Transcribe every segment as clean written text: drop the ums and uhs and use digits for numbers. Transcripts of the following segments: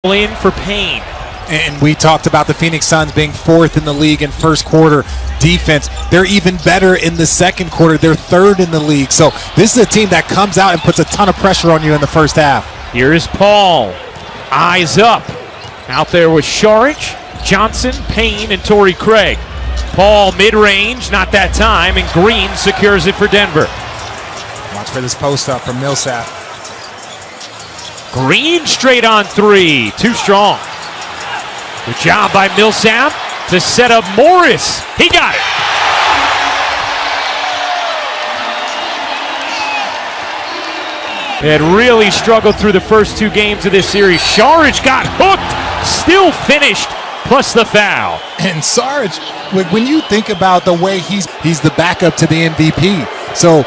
In for Payne. And we talked about the Phoenix Suns being fourth in the league in first quarter defense. They're even better in the second quarter. They're third in the league. So this is a team that comes out and puts a ton of pressure on you in the first half. Here's Paul. Eyes up. Out there with Saric, Johnson, Payne, and Torrey Craig. Paul mid-range, not that time, and Green secures it for Denver. Watch for this post-up from Millsap. Green straight on three. Too strong. Good job by Millsap to set up Morris. He got it. They had really struggled through the first two games of this series. Saric got hooked, still finished, plus the foul. And Saric, when you think about the way he's the backup to the MVP. So,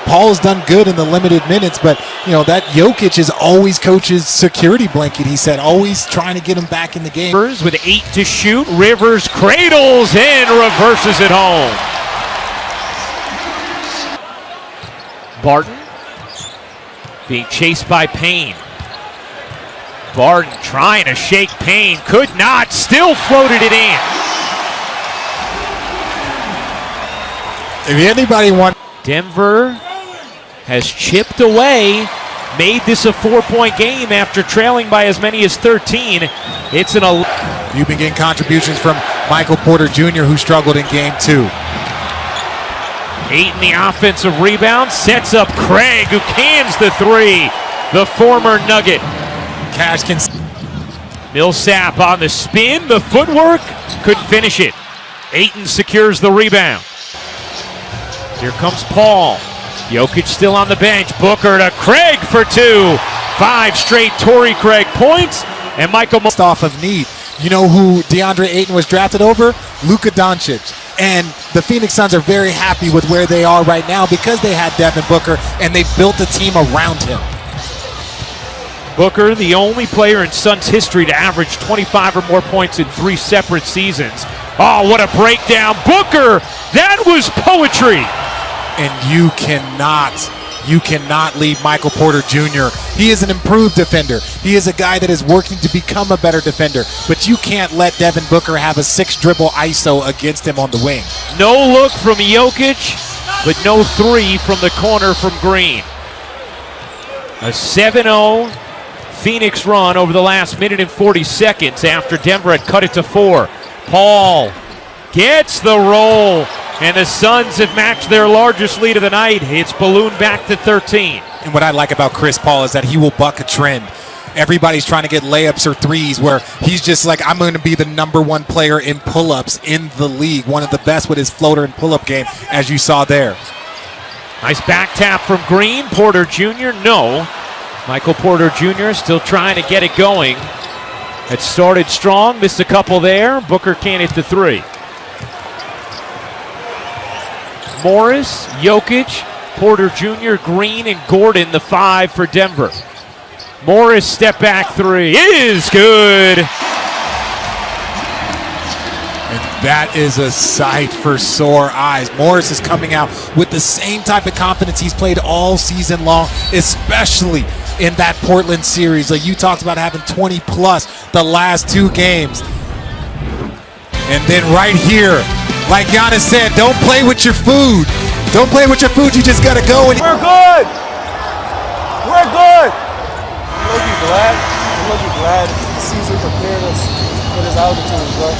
Paul's done good in the limited minutes, but, that Jokic is always coach's security blanket, he said, always trying to get him back in the game. Rivers with 8 to shoot. Rivers cradles and reverses it home. Barton being chased by Payne. Barton trying to shake Payne. Could not. Still floated it in. If anybody wants... Denver has chipped away, made this a 4-point game after trailing by as many as 13. It's an... You've been getting contributions from Michael Porter Jr., who struggled in game 2. Ayton, the offensive rebound, sets up Craig, who cans the three. The former Nugget. Cash can... Millsap on the spin, the footwork, couldn't finish it. Ayton secures the rebound. Here comes Paul. Jokic still on the bench. Booker to Craig for 2. 5 straight Torrey Craig points, and Michael... Off of need. You know who DeAndre Ayton was drafted over? Luka Doncic. And the Phoenix Suns are very happy with where they are right now because they had Devin Booker, and they've built a team around him. Booker, the only player in Suns history to average 25 or more points in 3 separate seasons. Oh, what a breakdown. Booker, that was poetry. And you cannot leave Michael Porter Jr. He is an improved defender. He is a guy that is working to become a better defender. But you can't let Devin Booker have a 6-dribble ISO against him on the wing. No look from Jokic, but no 3 from the corner from Green. A 7-0 Phoenix run over the last minute and 40 seconds after Denver had cut it to 4. Paul gets the roll, and the Suns have matched their largest lead of the night. It's ballooned back to 13. And what I like about Chris Paul is that he will buck a trend. Everybody's trying to get layups or threes where he's just like, I'm going to be the number 1 player in pull-ups in the league. One of the best with his floater and pull-up game, as you saw there. Nice back tap from Green. Porter Jr., no. Michael Porter Jr. still trying to get it going. It started strong, missed a couple there. Booker can't hit the 3. Morris, Jokic, Porter Jr., Green, and Gordon, the 5 for Denver. Morris step back 3 is good. And that is a sight for sore eyes. Morris is coming out with the same type of confidence he's played all season long, especially in that Portland series. Like you talked about having 20 plus the last 2 games. And then right here, like Giannis said, don't play with your food. Don't play with your food, you just gotta go. And we're good. We're good. I'm looking glad the season prepared us for this altitude, bro.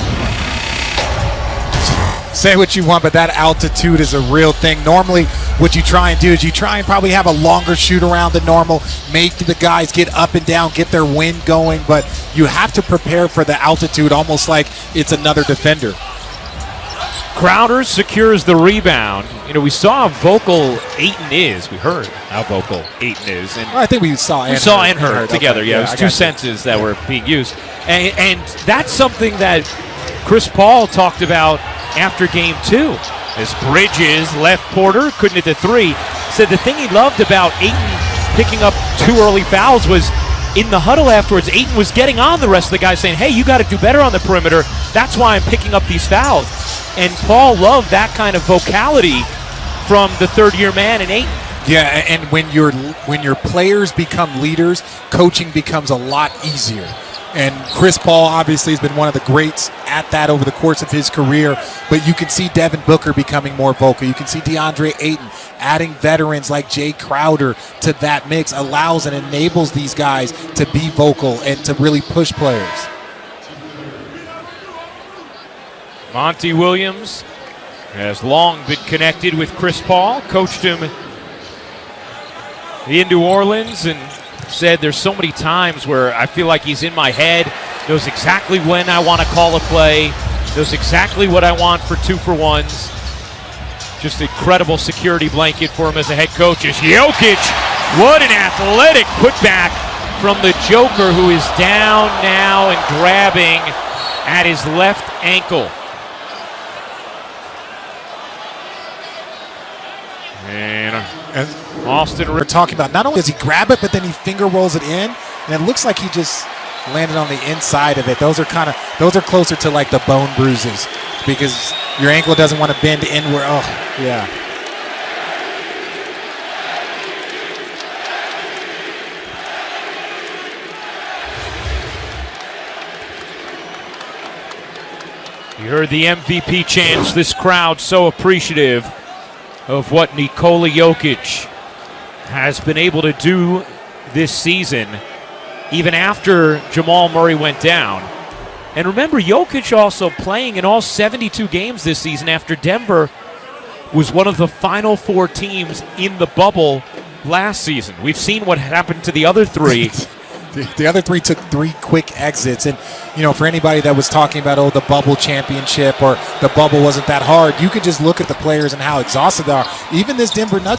Say what you want, but that altitude is a real thing. Normally, what you try and do is you try and probably have a longer shoot around than normal, make the guys get up and down, get their wind going, but you have to prepare for the altitude almost like it's another defender. Crowder secures the rebound. We saw how vocal Ayton is. We heard how vocal Ayton is. And I think we saw and heard together. Okay. Yeah, it was 2 senses that were being used. And that's something that Chris Paul talked about after game 2. As Bridges left Porter, couldn't hit the 3. Said the thing he loved about Ayton picking up 2 early fouls was in the huddle afterwards, Ayton was getting on the rest of the guys saying, hey, you got to do better on the perimeter. That's why I'm picking up these fouls. And Paul loved that kind of vocality from the third-year man in Ayton. Yeah, and when your players become leaders, coaching becomes a lot easier. And Chris Paul obviously has been one of the greats at that over the course of his career. But you can see Devin Booker becoming more vocal. You can see DeAndre Ayton adding veterans like Jay Crowder to that mix allows and enables these guys to be vocal and to really push players. Monty Williams has long been connected with Chris Paul, coached him in New Orleans, and said there's so many times where I feel like he's in my head, knows exactly when I want to call a play, knows exactly what I want for 2-for-1s. Just incredible security blanket for him as a head coach. Is Jokic. What an athletic putback from the Joker, who is down now and grabbing at his left ankle. And Austin, we're talking about not only does he grab it, but then he finger rolls it in, and it looks like he just landed on the inside of it. Those are closer to like the bone bruises because your ankle doesn't want to bend inward. Oh, yeah. You heard the MVP chants. This crowd so appreciative of what Nikola Jokic has been able to do this season, even after Jamal Murray went down. And remember, Jokic also playing in all 72 games this season after Denver was one of the final 4 teams in the bubble last season. We've seen what happened to the other 3. The other 3 took 3 quick exits. And, for anybody that was talking about, the bubble championship or the bubble wasn't that hard, you could just look at the players and how exhausted they are. Even this Denver Nuggets